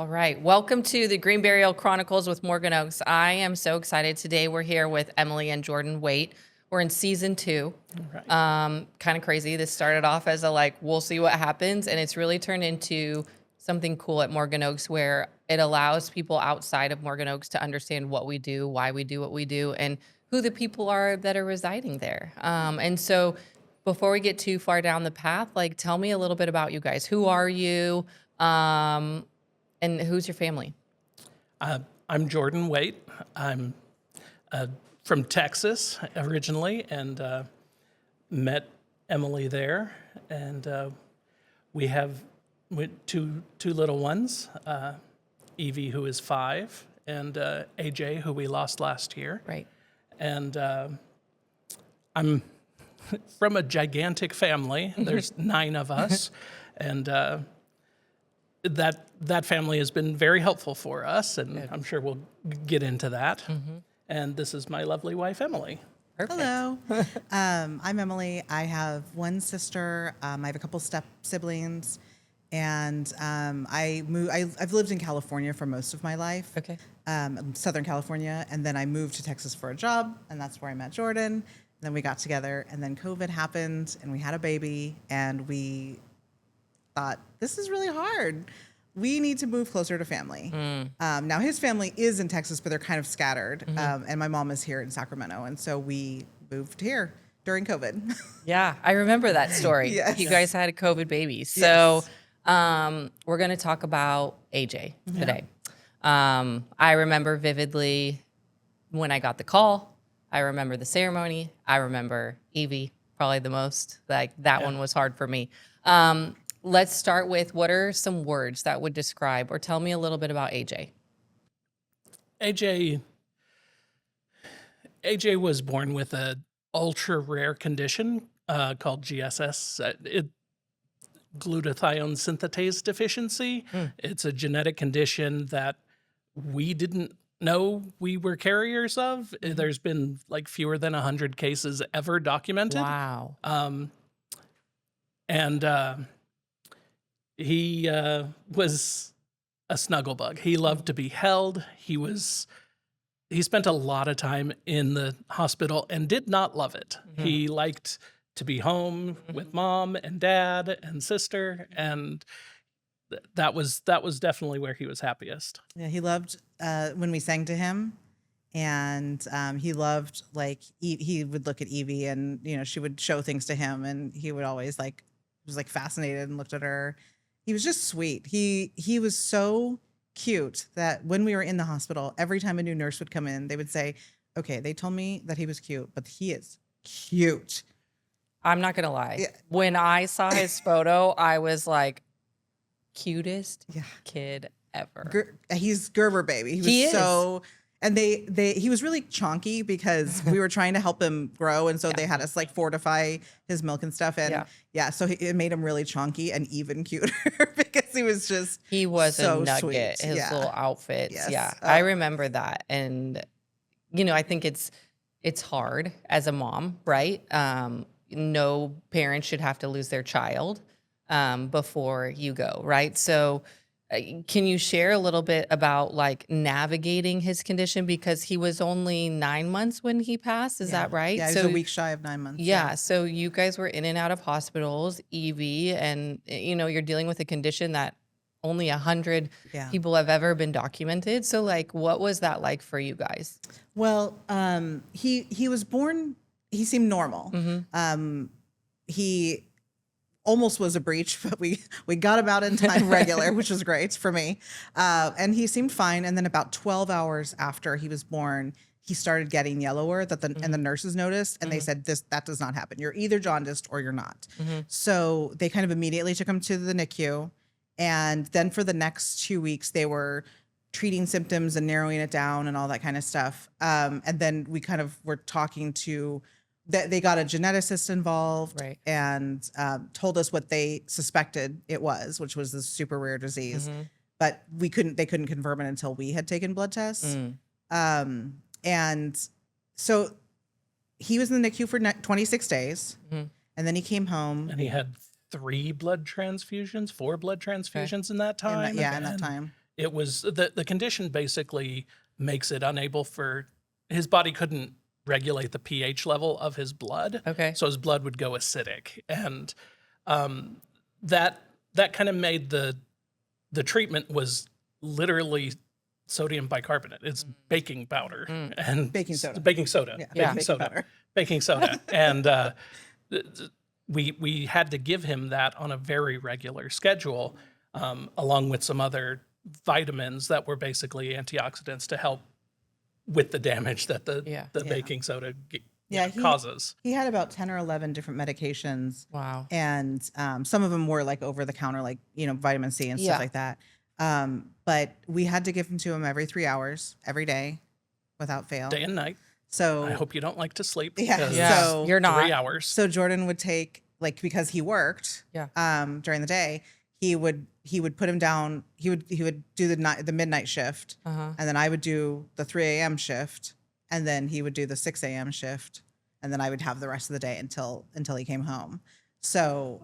All right. Welcome to the Green Burial Chronicles with Morgan Oaks. I am so excited. Today we're here with Emily and Jordan Waite. We're in season 2. Right. Kind of crazy. This started off as we'll see what happens. And it's really turned into something cool at Morgan Oaks where it allows people outside of Morgan Oaks to understand what we do, why we do what we do, and who the people are that are residing there. And so before we get too far down the path, tell me a little bit about you guys. Who are you? And who's your family? I'm Jordan Waite. I'm from Texas originally, and met Emily there. And we have two little ones, Evie, who is 5, and AJ, who we lost last year. Right. And I'm from a gigantic family. There's 9 of us, and that family has been very helpful for us, and Good. I'm sure we'll get into that. And this is my lovely wife, Emily. Perfect. Hello, I'm Emily. I have one sister. I have a couple step siblings, and I've lived in California for most of my life. Okay. Southern California, and then I moved to Texas for a job, and that's where I met Jordan. And then we got together, and then COVID happened, and we had a baby, and we thought, this is really hard. We need to move closer to family. Now his family is in Texas, but they're kind of scattered. And my mom is here in Sacramento. And so we moved here during COVID. Yeah, I remember that story. Yes. You guys had a COVID baby. So we're going to talk about AJ today. I remember vividly when I got the call. I remember the ceremony. I remember Evie probably the most. That one was hard for me. Let's start with, what are some words that would describe or tell me a little bit about AJ? AJ was born with an ultra rare condition called GSS, glutathione synthetase deficiency. It's a genetic condition that we didn't know we were carriers of. There's been fewer than 100 cases ever documented. Wow. He was a snuggle bug. He loved to be held. He spent a lot of time in the hospital and did not love it. He liked to be home with mom and dad and sister, and that was definitely where he was happiest. Yeah, he loved when we sang to him. And he loved, he would look at Evie, and, she would show things to him, and he would always was fascinated and looked at her. He was just sweet. He was so cute that when we were in the hospital, every time a new nurse would come in, they would say, okay, they told me that he was cute, but he is cute. I'm not going to lie. Yeah. When I saw his photo, I was like, cutest kid ever. He's Gerber baby. He is. So, and he was really chonky because we were trying to help him grow. And so they had us fortify his milk and stuff. And so it made him really chonky and even cuter because he was so a nugget, sweet. his little outfits. Yes. Yeah. I remember that. And, I think it's hard as a mom, right? No parent should have to lose their child before you go, right? So can you share a little bit about navigating his condition, because he was only 9 months when he passed? Is that right? Yeah, he was a week shy of 9 months. Yeah. So you guys were in and out of hospitals, Evie, and you're dealing with a condition that only 100 people have ever been documented. So what was that like for you guys? Well, he was born, he seemed normal. He almost was a breach, but we got him out in time regular, which was great for me. And he seemed fine. And then about 12 hours after he was born, he started getting yellower and the nurses noticed, and they said, that does not happen. You're either jaundiced or you're not. So they kind of immediately took him to the NICU. And then for the next 2 weeks, they were treating symptoms and narrowing it down and all that kind of stuff. And then we kind of were talking to they got a geneticist involved, Right. and told us what they suspected it was, which was this super rare disease. But they couldn't confirm it until we had taken blood tests. And so he was in the NICU for 26 days, and then he came home. And he had 4 blood transfusions in that time. In that time. it was the condition basically makes it unable for his body couldn't regulate the pH level of his blood. Okay. So his blood would go acidic. And that kind of made the treatment was literally sodium bicarbonate. It's baking powder and Baking soda. Baking soda. Yeah, Baking baking soda. powder. Baking soda. And we had to give him that on a very regular schedule, along with some other vitamins that were basically antioxidants to help with the damage that the Yeah. baking soda Yeah, causes. He had about 10 or 11 different medications. Wow. And some of them were like over the counter, like, vitamin C and Yeah. stuff like that. But we had to give them to him every 3 hours, every day, without fail. Day and night. So I hope you don't like to sleep. Yeah, because Yeah. So- You're not. 3 hours. So Jordan would take, like, because he worked Yeah. during the day, he would put him down. He would do the midnight shift, Uh-huh. and then I would do the 3 a.m. shift, and then he would do the 6 a.m. shift, and then I would have the rest of the day until he came home. So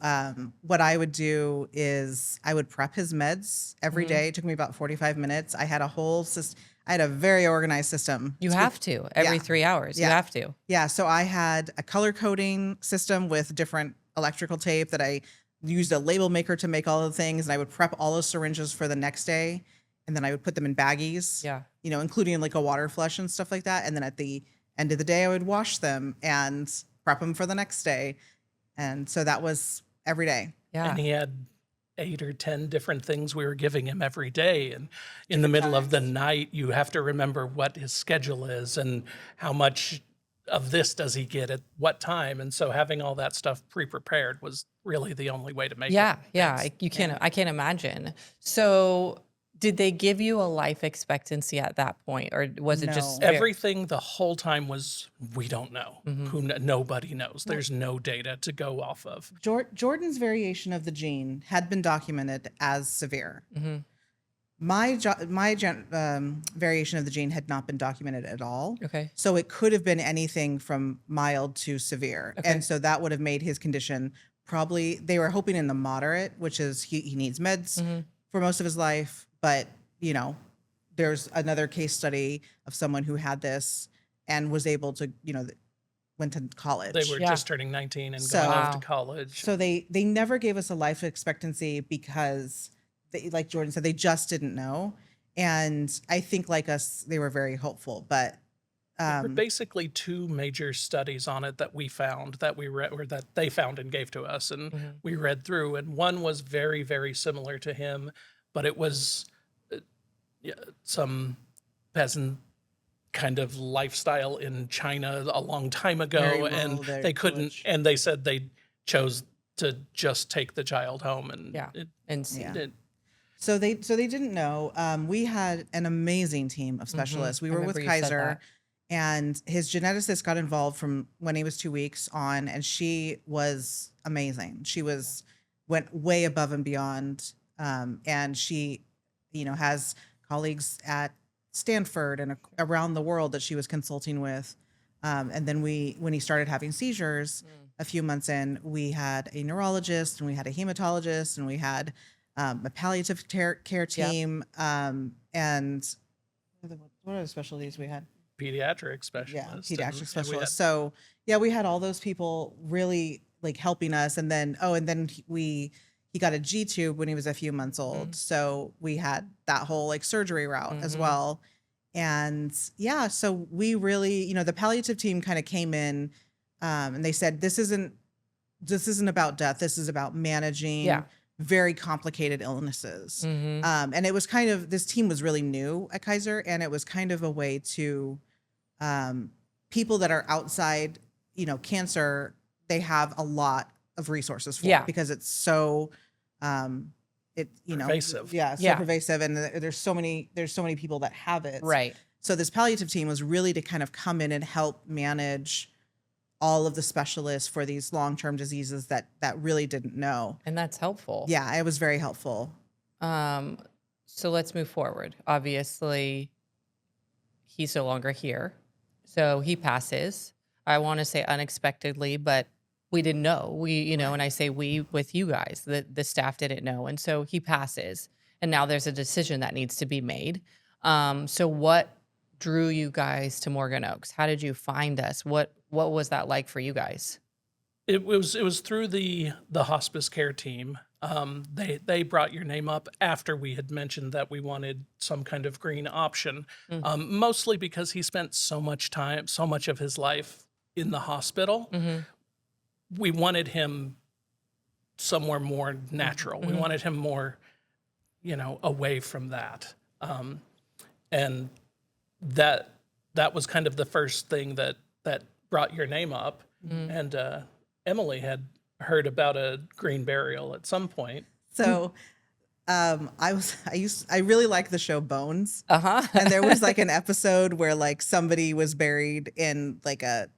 what I would do is I would prep his meds every day. It took me about 45 minutes. I had a whole system. I had a very organized system. You have to every Yeah. 3 hours. You Yeah. have to. Yeah, so I had a color coding system with different electrical tape that I used a label maker to make all the things, and I would prep all those syringes for the next day, and then I would put them in baggies, Yeah. including like a water flush and stuff like that. And then at the end of the day, I would wash them and prep them for the next day. And so that was every day. Yeah. And he had 8 or 10 different things we were giving him every day. And in the middle of the night, you have to remember what his schedule is and how much of this does he get at what time. And so having all that stuff pre-prepared was really the only way to make Yeah. it. Yeah. I can't imagine. So did they give you a life expectancy at that point, or was it just No. Everything the whole time was, we don't know. Nobody knows. There's no data to go off of. Jordan's variation of the gene had been documented as severe. My variation of the gene had not been documented at all. Okay. So it could have been anything from mild to severe. Okay. And so that would have made his condition probably, they were hoping in the moderate, which is he needs meds for most of his life. But, there's another case study of someone who had this and was able to, went to college. They were Yeah. just turning 19 and So- going off Wow. to college. So they never gave us a life expectancy because, like Jordan said, they just didn't know. And I think like us, they were very hopeful. But There were basically 2 major studies on it that we found, that we read, or that they found and gave to us, and we read through. And one was very, very similar to him, but it was some peasant kind of lifestyle in China a long time ago, Very rural, and very they couldn't. village. And they said they chose to just take the child home, and Yeah. it, And see. Yeah. it- so they didn't know. We had an amazing team of specialists. We I were with remember you said Kaiser, that. and his geneticist got involved from when he was 2 weeks on, and she was amazing. She went way above and beyond, and she, has colleagues at Stanford and around the world that she was consulting with. And then when he started having seizures a few months in, we had a neurologist and we had a hematologist and we had a palliative care team. And what other specialties we had? pediatric specialist. Yeah, and- pediatric and specialist. So yeah, we had all those people really like helping us. And then he got a G tube when he was a few months old. So we had that whole like surgery route as well. And yeah, so we really, the palliative team kind of came in and they said, this isn't about death. This is about managing Yeah. very complicated illnesses. Mhm. And it was kind of, this team was really new at Kaiser, and it was kind of a way to people that are outside, cancer, they have a lot of resources for Yeah. it because it's so, Pervasive. Yeah, so Yeah. pervasive. And there's so many people that have it. Right. So this palliative team was really to kind of come in and help manage all of the specialists for these long-term diseases that really didn't know. And that's helpful. Yeah, it was very helpful. So let's move forward. Obviously, he's no longer here. So he passes. I want to say unexpectedly, but we didn't know. And I say we with you guys, the staff didn't know. And so he passes. and now there's a decision that needs to be made. So what drew you guys to Morgan Oaks? How did you find us? What was that like for you guys? It was through the hospice care team. They brought your name up after we had mentioned that we wanted some kind of green option, mostly because he spent so much of his life in the hospital. We wanted him somewhere more natural. We wanted him more, away from that. And that was kind of the first thing that brought your name up. And Emily had heard about a green burial at some point. So I really like the show Bones. Uh-huh. And there was like an episode where like somebody was buried in like a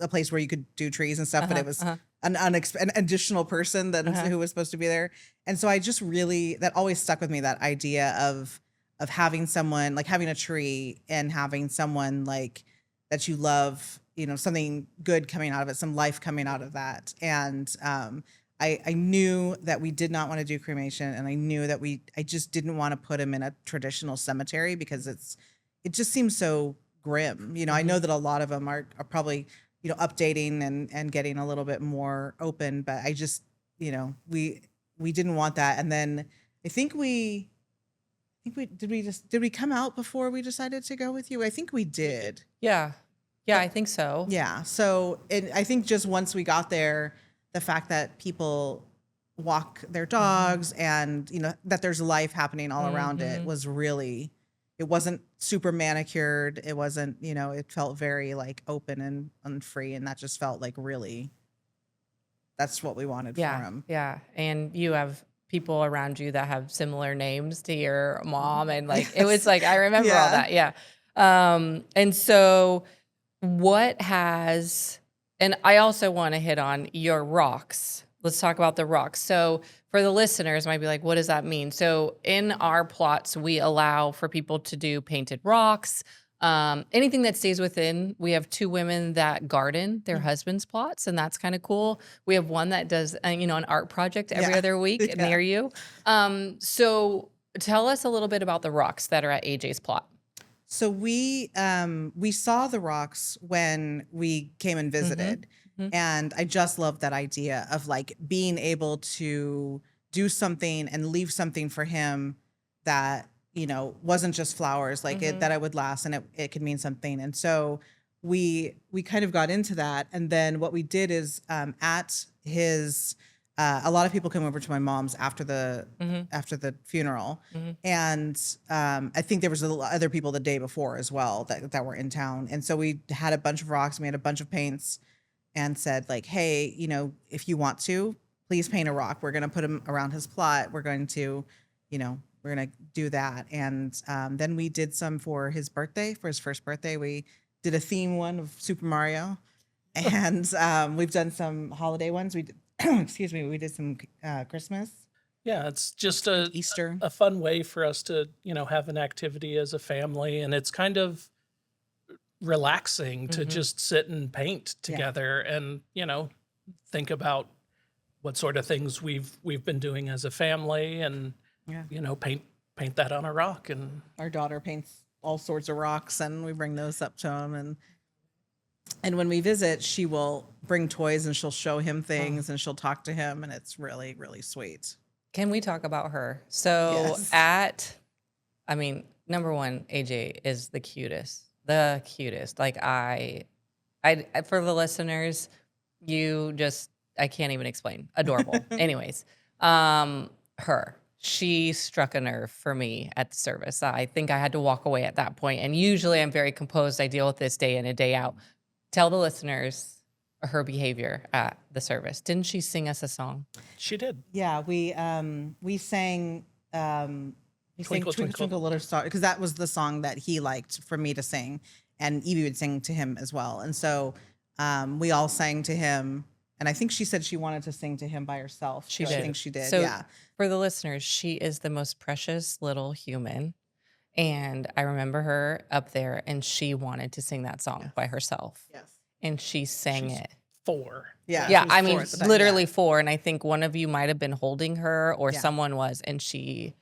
place where you could do trees and stuff, but it was an additional person who was supposed to be there. And so I just that always stuck with me, that idea of having someone, like having a tree and having someone like that you love, something good coming out of it, some life coming out of that. And I knew that we did not want to do cremation, and I knew that I just didn't want to put him in a traditional cemetery because it just seems so grim. I know that a lot of them are probably, updating and getting a little bit more open, but I just, we didn't want that. And then I think we did we come out before we decided to go with you? I think we did. Yeah, I think so. Yeah. So I think just once we got there, the fact that people walk their dogs and, that there's life happening all around it was really, it wasn't super manicured. It wasn't, it felt very like open and free. And that just felt like really, that's what we wanted for him. Yeah. And you have people around you that have similar names to your mom. And like, it was like, I remember all that. Yeah. And so and I also want to hit on your rocks. Let's talk about the rocks. So for the listeners, might be like, what does that mean? So in our plots, we allow for people to do painted rocks, anything that stays within. We have 2 women that garden their husband's plots, and that's kind of cool. We have one that does, an art project every other week near you. So tell us a little bit about the rocks that are at AJ's plot. So we saw the rocks when we came and visited, and I just love that idea of like being able to do something and leave something for him that wasn't just flowers, like that it would last and it could mean something. And so we kind of got into that, and then what we did is at his. A lot of people came over to my mom's after the funeral, and I think there was other people the day before as well that were in town. And so we had a bunch of rocks, and we had a bunch of paints, and said like, hey, if you want to, please paint a rock. We're gonna put him around his plot. We're going to, we're gonna do that. And then we did some for his birthday, for his first birthday. We did a theme one of Super Mario, and we've done some holiday ones. We did. Excuse me, we did some Christmas. Yeah, it's just Easter. a fun way for us to, have an activity as a family, and it's kind of relaxing to just sit and paint together and, think about what sort of things we've been doing as a family and paint that on a rock. And our daughter paints all sorts of rocks, and we bring those up to him, and when we visit, she will bring toys and she'll show him things and she'll talk to him, and it's really, really sweet. Can we talk about her? So number one, AJ is the cutest. Like I for the listeners, I can't even explain. Adorable. Anyways, she struck a nerve for me at the service. I think I had to walk away at that point. And usually I'm very composed. I deal with this day in and day out. Tell the listeners her behavior at the service. Didn't she sing us a song? She did. Yeah, we sang Twinkle, Twinkle Little Star, because that was the song that he liked for me to sing, and Evie would sing to him as well. And so we all sang to him, and I think she said she wanted to sing to him by herself. She did. I think she did. So yeah. For the listeners, she is the most precious little human. And I remember her up there, and she wanted to sing that song by herself. Yes. And she sang it. 4. Yeah. Yeah, she was I mean, 4 at the time, literally 4. And I think one of you might have been holding her, or Yeah. someone was, and she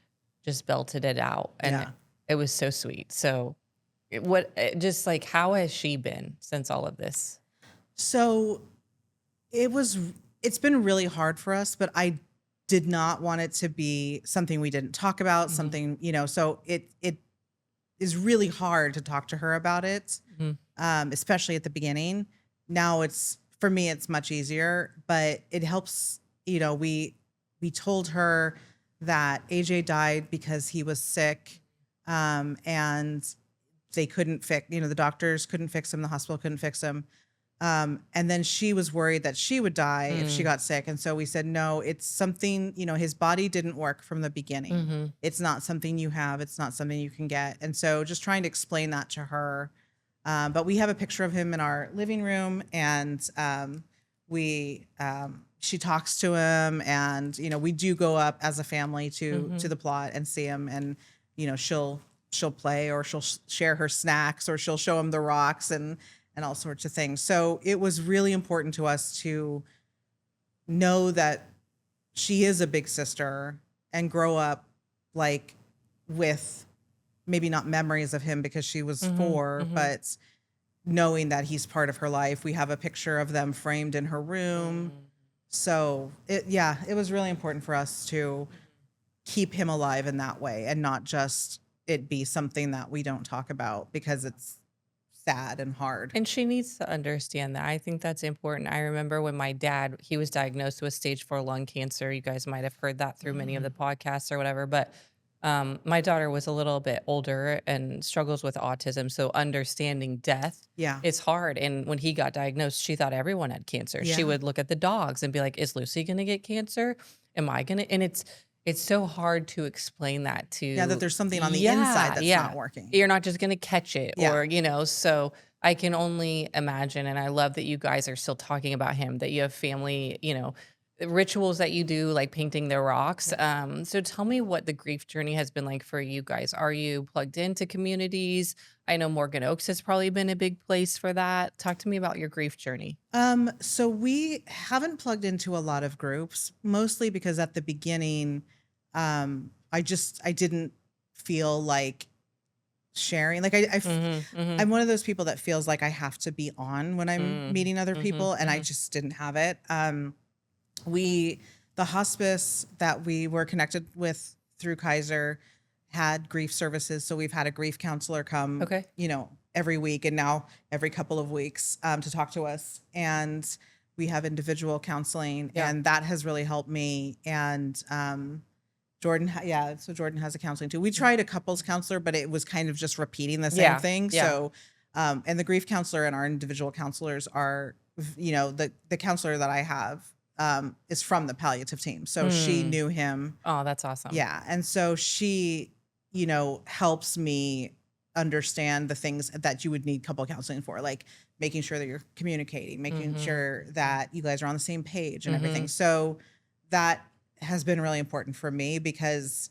just belted it out, and Yeah. it was so sweet. So, just like, how has she been since all of this? So it was, it's been really hard for us, but I did not want it to be something we didn't talk about, something, so it is really hard to talk to her about it, Mhm. especially at the beginning. Now it's, for me, it's much easier, but it helps, we told her that AJ died because he was sick, and they couldn't fix, the doctors couldn't fix him, the hospital couldn't fix him. And then she was worried that she would die if she got sick. And so we said, no, it's something, his body didn't work from the beginning. It's not something you have. It's not something you can get. And so just trying to explain that to her. But we have a picture of him in our living room, and she talks to him, and, we do go up as a family to the plot and see him, and, she'll play, or she'll share her snacks, or she'll show him the rocks and all sorts of things. So it was really important to us to know that she is a big sister and grow up like with maybe not memories of him because she was 4, but knowing that he's part of her life. We have a picture of them framed in her room. So it was really important for us to keep him alive in that way, and not just it be something that we don't talk about because it's sad and hard. And she needs to understand that. I think that's important. I remember when my dad, he was diagnosed with stage 4 lung cancer. You guys might have heard that through many of the podcasts or whatever. But my daughter was a little bit older and struggles with autism. So understanding death, Yeah. it's hard. And when he got diagnosed, she thought everyone had cancer. She Yeah. would look at the dogs and be like, is Lucy going to get cancer? Am I going to? And it's so hard to explain that to. Yeah, that there's something on the inside that's not working. You're not just going to catch it, Yeah. or, so I can only imagine. And I love that you guys are still talking about him, that you have family, rituals that you do, like painting the rocks. So tell me what the grief journey has been like for you guys. Are you plugged into communities? I know Morgan Oaks has probably been a big place for that. Talk to me about your grief journey. So we haven't plugged into a lot of groups, mostly because at the beginning, I didn't feel like sharing. Like I'm one of those people that feels like I have to be on when I'm meeting other people, and I just didn't have it. The hospice that we were connected with through Kaiser had grief services. So we've had a grief counselor come, Okay. Every week, and now every couple of weeks, to talk to us. And we have individual counseling, Yeah. and that has really helped me. And, Jordan, so Jordan has a counseling too. We tried a couples counselor, but it was kind of just repeating the same thing. Yeah. So, and the grief counselor and our individual counselors are, the counselor that I have, is from the palliative team. So she knew him. Oh, that's awesome. Yeah. And so she, helps me understand the things that you would need couple counseling for, like making sure that you're communicating, making sure that you guys are on the same page and everything. So that has been really important for me because,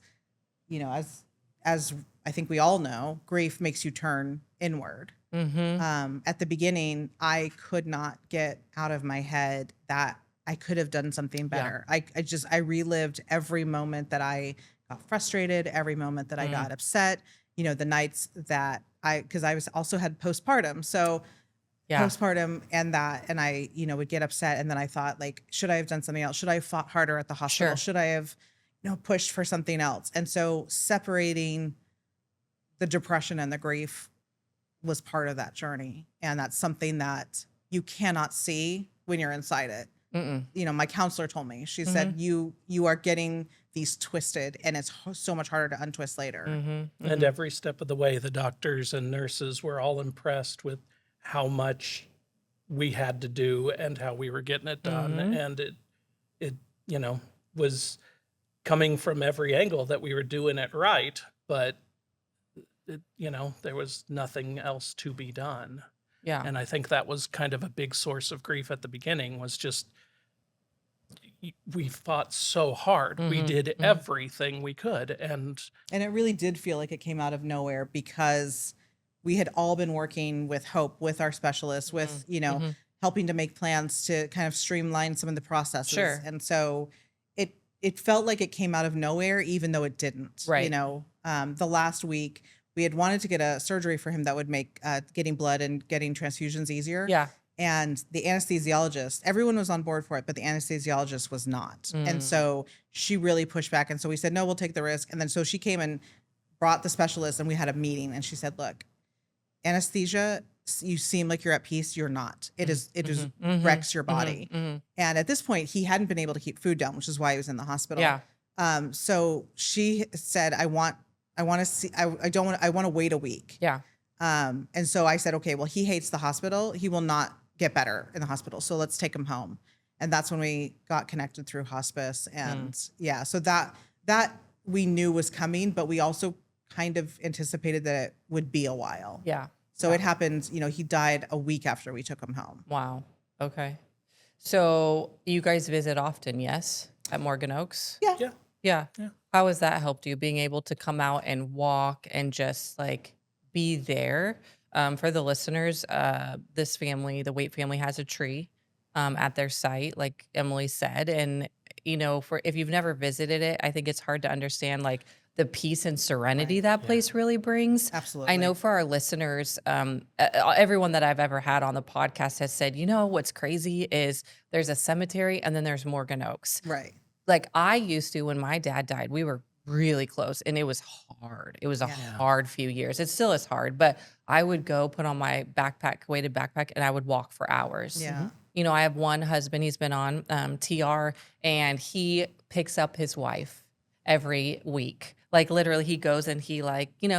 as I think we all know, grief makes you turn inward. At the beginning, I could not get out of my head that I could have done something better. I relived every moment that I got frustrated, every moment that I got upset, the nights that because I was also had postpartum. So postpartum and I, would get upset. And then I thought, like, should I have done something else? Should I have fought harder at the hospital? Sure. Should I have, pushed for something else? And so separating the depression and the grief was part of that journey. And that's something that you cannot see when you're inside it. My counselor told me, she said, you are getting these twisted, and it's so much harder to untwist later. And every step of the way, the doctors and nurses were all impressed with how much we had to do and how we were getting it done. And it was coming from every angle that we were doing it right, but there was nothing else to be done. Yeah. And I think that was kind of a big source of grief at the beginning, was just we fought so hard. We did everything we could. And it really did feel like it came out of nowhere because we had all been working with Hope, with our specialists, with, helping to make plans to kind of streamline some of the processes. Sure. And so it felt like it came out of nowhere, even though it didn't. Right. The last week we had wanted to get a surgery for him that would make getting blood and getting transfusions easier. Yeah. And the anesthesiologist, everyone was on board for it, but the anesthesiologist was not. And so she really pushed back. And so we said, no, we'll take the risk. And then so she came and brought the specialist and we had a meeting and she said, look, anesthesia, you seem like you're at peace. You're not. It just wrecks your body. And at this point, he hadn't been able to keep food down, which is why he was in the hospital. Yeah. So she said, I want to wait a week. Yeah. And so I said, okay, well, he hates the hospital. He will not get better in the hospital. So let's take him home. And that's when we got connected through hospice. And yeah, so that we knew was coming, but we also kind of anticipated that it would be a while. Yeah. So it happened, he died a week after we took him home. Wow. Okay. So you guys visit often, yes? At Morgan Oaks? Yeah. Yeah. Yeah. Yeah. How has that helped you, being able to come out and walk and just like be there? For the listeners, this family, the Waite family, has a tree at their site, like Emily said. And, if you've never visited it, I think it's hard to understand like the peace and serenity that place really brings. Absolutely. I know for our listeners, everyone that I've ever had on the podcast has said, what's crazy is there's a cemetery and then there's Morgan Oaks. Right. Like I used to, when my dad died, we were really close and it was hard. It was a hard few years. It still is hard, but I would go put on my weighted backpack, and I would walk for hours. Yeah. I have one husband, he's been on TR, and he picks up his wife every week. Like literally he goes and he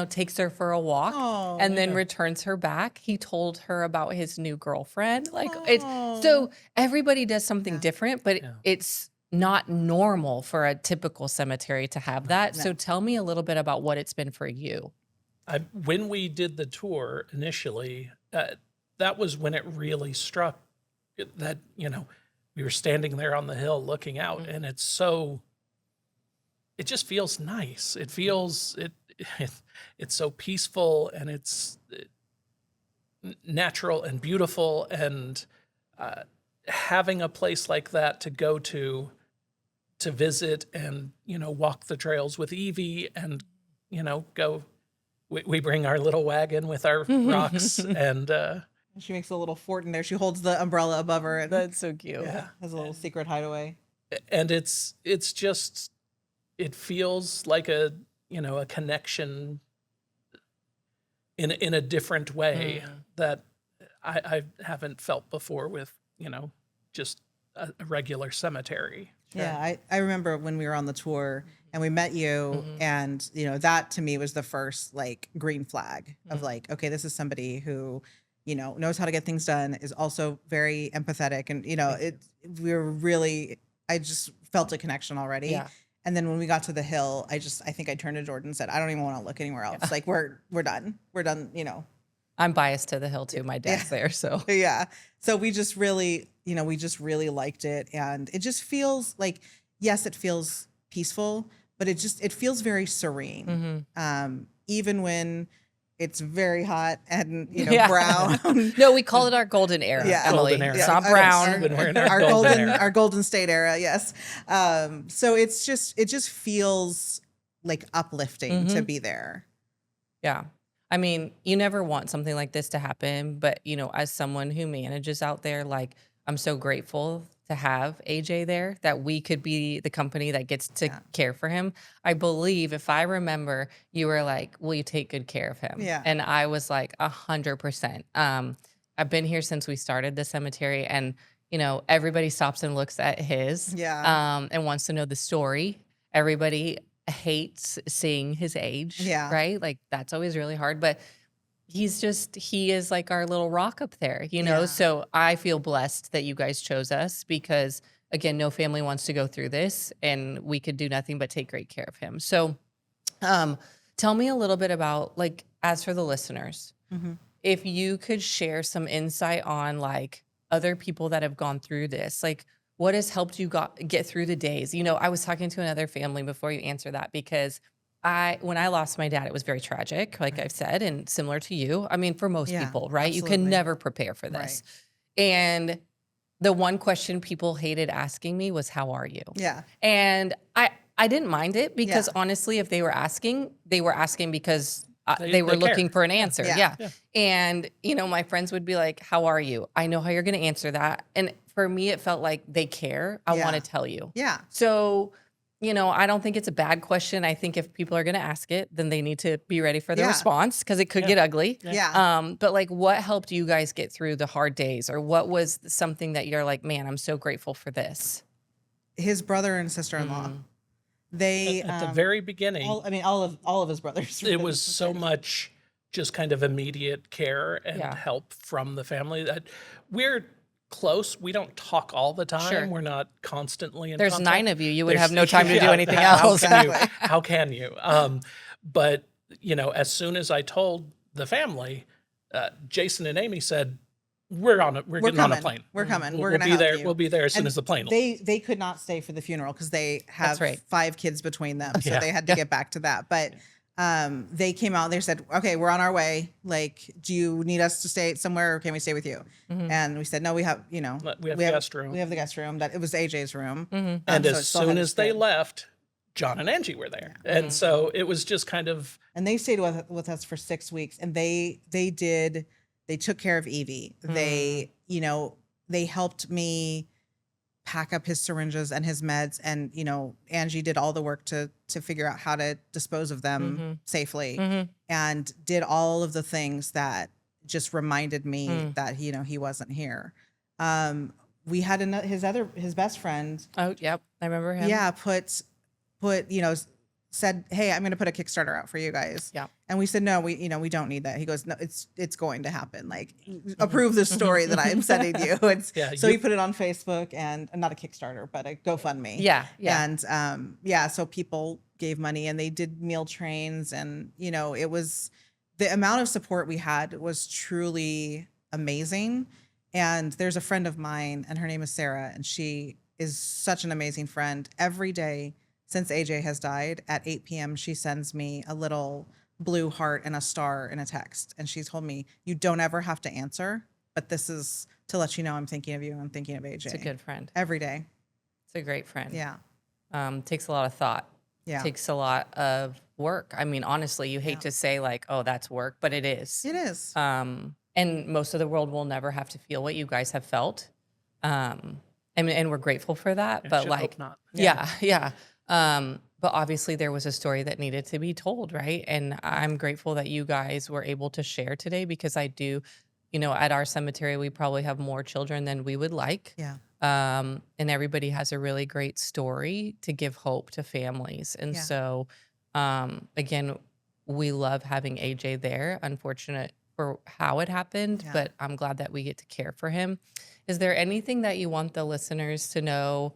takes her for a walk and then returns her back. He told her about his new girlfriend. So everybody does something different, but it's not normal for a typical cemetery to have that. So tell me a little bit about what it's been for you. When we did the tour initially, that was when it really struck that, we were standing there on the hill looking out, and it just feels nice. It feels, it's so peaceful, and it's natural and beautiful, and having a place like that to go to visit and, walk the trails with Evie and, go, we bring our little wagon with our rocks and, she makes a little fort in there. She holds the umbrella above her. And That's so cute. Yeah. has a little secret hideaway. And it's just, it feels like a connection in a different way that I haven't felt before with, just a regular cemetery. Yeah, I remember when we were on the tour and we met you, and that to me was the first like green flag of like, okay, this is somebody who knows how to get things done, is also very empathetic, and I just felt a connection already. Yeah. And then when we got to the hill, I think I turned to Jordan and said, I don't even want to look anywhere else. Like we're done. We're done. I'm biased to the hill too. My dad's there, so Yeah. So we just really liked it. And it just feels like, yes, it feels peaceful, but it feels very serene. Even when it's very hot and, brown. No, we call it our golden era, Yeah. Emily. Golden era. It's not Yeah, brown. When we're in our our golden golden era. our golden state era. Yes. So it just feels like uplifting to be there. Yeah. I mean, you never want something like this to happen, but as someone who manages out there, like I'm so grateful to have AJ there, that we could be the company that gets to care for him. I believe, if I remember, you were like, will you take good care of him? Yeah. And I was like 100%. I've been here since we started the cemetery, and everybody stops and looks at his and wants to know the story. Everybody hates seeing his age, right? Like that's always really hard, but he is like our little rock up there, So I feel blessed that you guys chose us, because again, no family wants to go through this, and we could do nothing but take great care of him. So tell me a little bit about, like, as for the listeners, if you could share some insight on like other people that have gone through this, like what has helped you get through the days? I was talking to another family before you answer that, because when I lost my dad, it was very tragic, like I've said, and similar to you. I mean, for most people, right? You can absolutely. never prepare for this. And the one question people hated asking me was, "How are you?" Yeah. And I didn't mind it because Yeah. honestly, if they were asking because they were They looking care. for an Yeah. answer. Yeah. Yeah. Yeah. And, my friends would be like, "How are you?" I know how you're going to answer that. And for me, it felt like they care. I want to Yeah. tell you. Yeah. So, I don't think it's a bad question. I think if people are going to ask it, then they need to be ready for the Yeah. response because it could Yeah. get ugly. Yeah. But like, what helped you guys get through the hard days, or what was something that you're like, man, I'm so grateful for this? His brother and sister-in-law. They At the very beginning, all of his brothers. it was so much just kind of immediate care and Yeah. help from the family that we're close. We don't talk all the time. Sure. We're not constantly in There's contact. 9 of you. You would There's- have no time to do Yeah, anything how else. can you? Exactly. How can you? But as soon as I told the family, Jason and Amy said, "We're getting on a plane. We're coming. We're We'll gonna be help there. you." We'll be there as soon And as the plane leaves." they could not stay for the funeral because they have right. 5 kids between them, so Yeah. they had to get back to that. But they came out. They said, "Okay, we're on our way. Like, do you need us to stay somewhere, or can we stay with you?" And we said, "No, we have. We have the guest room. We have the guest room. That it was AJ's room. And so it as still soon had as its they bed. left, John and Angie were there, and so it was just kind of And they stayed with us for 6 weeks, and they took care of Evie. They they helped me pack up his syringes and his meds, and Angie did all the work to figure out how to dispose of them safely, and did all of the things that just reminded me that he wasn't here. We had his best friend. Oh, yep. I remember him. Yeah, said, "Hey, I'm going to put a Kickstarter out for you guys." Yeah. And we said, "No, we don't need that." He goes, "No, it's going to happen. Like, approve the story that I'm sending you." So he put it on Facebook, and not a Kickstarter, but a GoFundMe. Yeah. Yeah. And so people gave money, and they did meal trains, and it was, the amount of support we had was truly amazing. And there's a friend of mine, and her name is Sarah, and she is such an amazing friend. Every day since AJ has died at 8 p.m., she sends me a little blue heart and a star in a text. And she's told me, "You don't ever have to answer, but this is to let you know I'm thinking of you. I'm thinking of AJ." It's a good friend. Every day. It's a great friend. Yeah. Takes a lot of thought. Yeah. Takes a lot of work. I mean, honestly, you hate to say like, "Oh, that's work," but it is. It is. And most of the world will never have to feel what you guys have felt. And we're grateful for that. But should like, hope not. yeah. But obviously there was a story that needed to be told, right? And I'm grateful that you guys were able to share today, because I do, at our cemetery, we probably have more children than we would like. Yeah. And everybody has a really great story to give hope to families. And Yeah. so, again, we love having AJ there. Unfortunate for how it happened, Yeah. but I'm glad that we get to care for him. Is there anything that you want the listeners to know,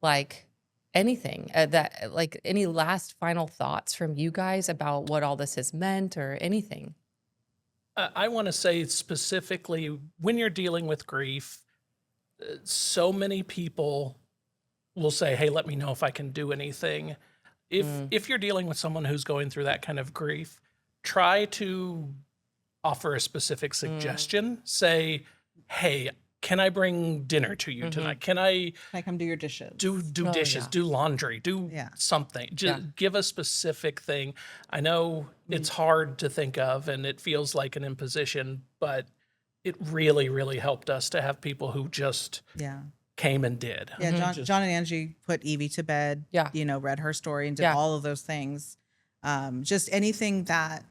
like anything that, like any last final thoughts from you guys about what all this has meant, or anything? I want to say specifically, when you're dealing with grief, so many people will say, "Hey, let me know if I can do anything." If you're dealing with someone who's going through that kind of grief, try to offer a specific suggestion. Say, "Hey, can I bring dinner to you tonight? Can I Can I come do your dishes? do Oh, dishes, yeah. do laundry, do Yeah. something?" Just Yeah. give a specific thing. I know it's hard to think of and it feels like an imposition, but it really, really helped us to have people who just Yeah. came and did. Yeah. Just- John and Angie put Evie to bed. Yeah. Read her story and did Yeah. all of those things. Just anything that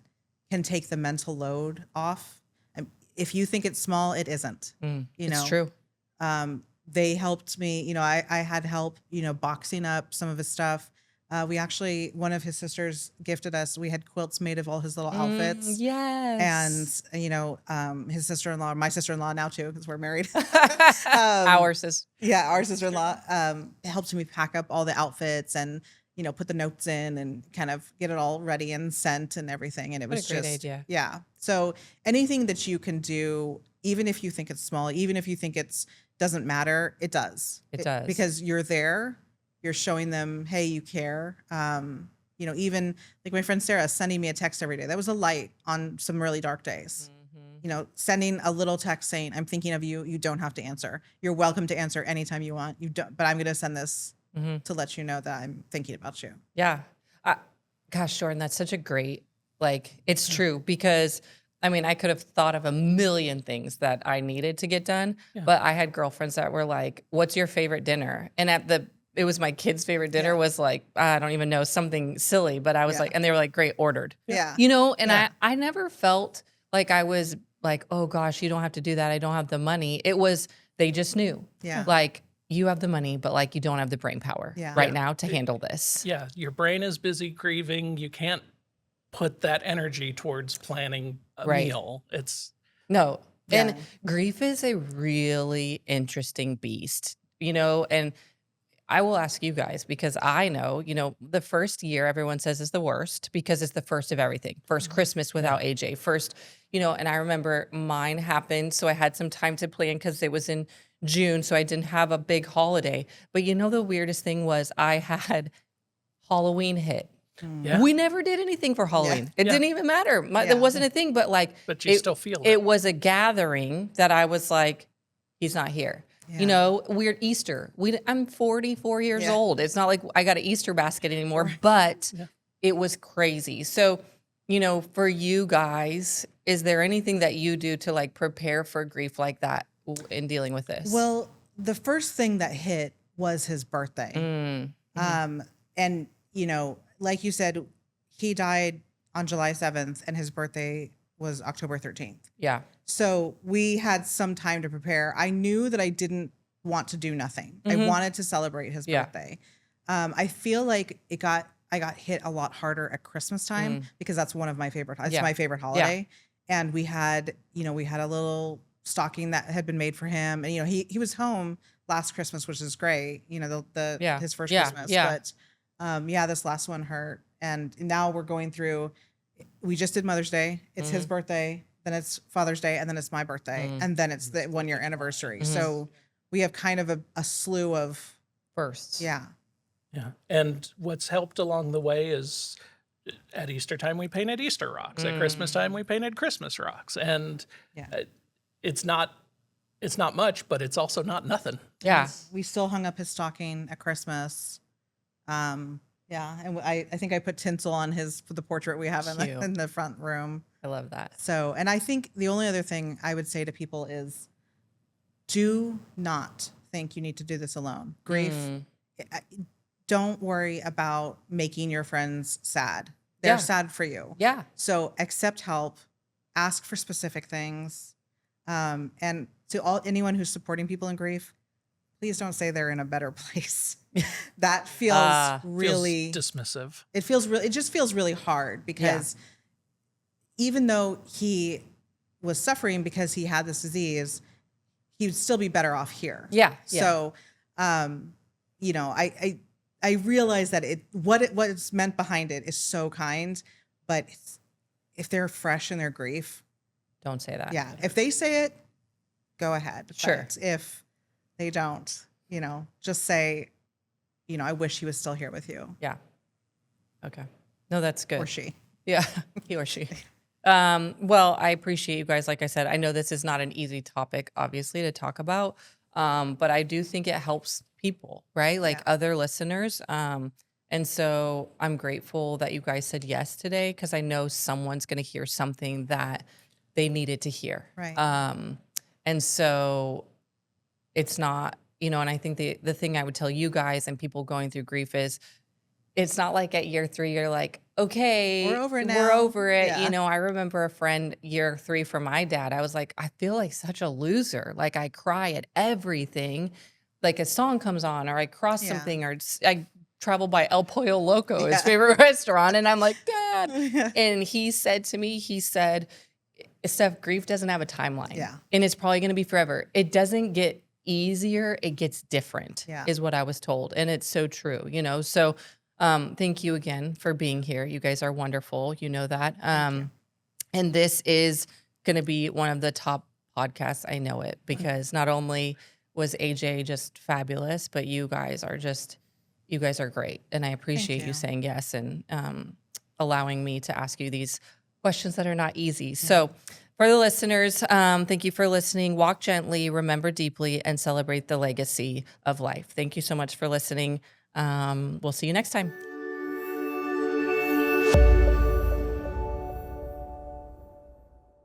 can take the mental load off. If you think it's small, it isn't. It's true. They helped me. I had help, boxing up some of his stuff. We actually, one of his sisters gifted us, we had quilts made of all his little outfits. Yes. And, his sister-in-law, my sister-in-law now too, because we're married. Ours is. Yeah, our sister-in-law helped me pack up all the outfits and, put the notes in and kind of get it all ready and sent and everything. And it What was a great just, idea. yeah. So anything that you can do, even if you think it's small, even if you think doesn't matter, it does. It does. Because you're there, you're showing them, hey, you care. Even like my friend Sarah sending me a text every day. That was a light on some really dark days. You know, sending a little text saying, I'm thinking of you. You don't have to answer. You're welcome to answer anytime you want. You don't, but I'm going to send this to let you know that I'm thinking about you. Yeah. Gosh, Jordan, that's such a great, like, it's true because I mean, I could have thought of a million things that I needed to get done, but I had girlfriends that were like, what's your favorite dinner? And it was my kid's favorite dinner was like, I don't even know, something silly, but I was like, and they were like, great, ordered. Yeah. You know, and I never felt like I was like, oh gosh, you don't have to do that. I don't have the money. It was, they just knew. Yeah. Like, you have the money, but like you don't have the brain power right now to handle this. Yeah, your brain is busy grieving. You can't put that energy towards planning a meal. It's No. And grief is a really interesting beast, you know, and I will ask you guys because I know, you know, the first year everyone says is the worst because it's the first of everything. First Christmas without AJ, first, you know, and I remember mine happened. So I had some time to plan because it was in June. So I didn't have a big holiday. But you know, the weirdest thing was I had Halloween hit. Yeah. We never did anything for Halloween. It didn't even matter. It wasn't a thing, but like, but you still feel it. It was a gathering that I was like, he's not here. You know, weird Easter. I'm 44 years old. It's not like I got an Easter basket anymore, but it was crazy. So, you know, for you guys, is there anything that you do to like prepare for grief like that in dealing with this? Well, the first thing that hit was his birthday. And, you know, like you said, he died on July 7th and his birthday was October 13th. Yeah. So we had some time to prepare. I knew that I didn't want to do nothing. I wanted to celebrate his birthday. I feel like I got hit a lot harder at Christmas time because that's one of my favorite. It's my favorite holiday. And we had a little stocking that had been made for him, and you know he was home last Christmas, which is great. You know his first Christmas, but this last one hurt, and now we're going through. We just did Mother's Day. It's his birthday. Then it's Father's Day, and then it's my birthday, and then it's the 1 year anniversary. So we have kind of a slew of firsts. Yeah. And what's helped along the way is at Easter time, we painted Easter rocks. At Christmas time, we painted Christmas rocks. And it's not much, but it's also not nothing. Yeah. We still hung up his stocking at Christmas. And I think I put tinsel on the portrait we have in the front room. I love that. So, and I think the only other thing I would say to people is do not think you need to do this alone. Grief, don't worry about making your friends sad. They're sad for you. Yeah. So accept help, ask for specific things. And to anyone who's supporting people in grief, please don't say they're in a better place. That feels really dismissive. It just feels really hard because even though he was suffering because he had this disease, he would still be better off here. Yeah. So, you know, I realize that what's meant behind it is so kind, but if they're fresh in their grief, don't say that. Yeah. If they say it, go ahead. Sure. But if they don't, you know, just say, you know, I wish he was still here with you. Yeah. Okay. No, that's good. Or she. Yeah. He or she. Well, I appreciate you guys. Like I said, I know this is not an easy topic, obviously, to talk about. But I do think it helps people, right? Like other listeners. And so I'm grateful that you guys said yes today because I know someone's going to hear something that they needed to hear. Right. And so it's not, you know, and I think the thing I would tell you guys and people going through grief is it's not like at year 3, you're like, okay, we're over it now. We're over it. Yeah. You know, I remember a friend year 3 for my dad. I was like, I feel like such a loser. Like I cry at everything. Like a song comes on or I cross something or I travel by El Pollo Loco, his favorite restaurant. And I'm like, Dad. And he said to me, Steph, grief doesn't have a timeline. Yeah. And it's probably going to be forever. It doesn't get easier. It gets different is what I was told. And it's so true, you know? So thank you again for being here. You guys are wonderful. You know that. And this is going to be one of the top podcasts. I know it because not only was AJ just fabulous, but you guys are great. And I appreciate you saying yes and allowing me to ask you these questions that are not easy. So For the listeners, thank you for listening. Walk gently, remember deeply, and celebrate the legacy of life. Thank you so much for listening. We'll see you next time.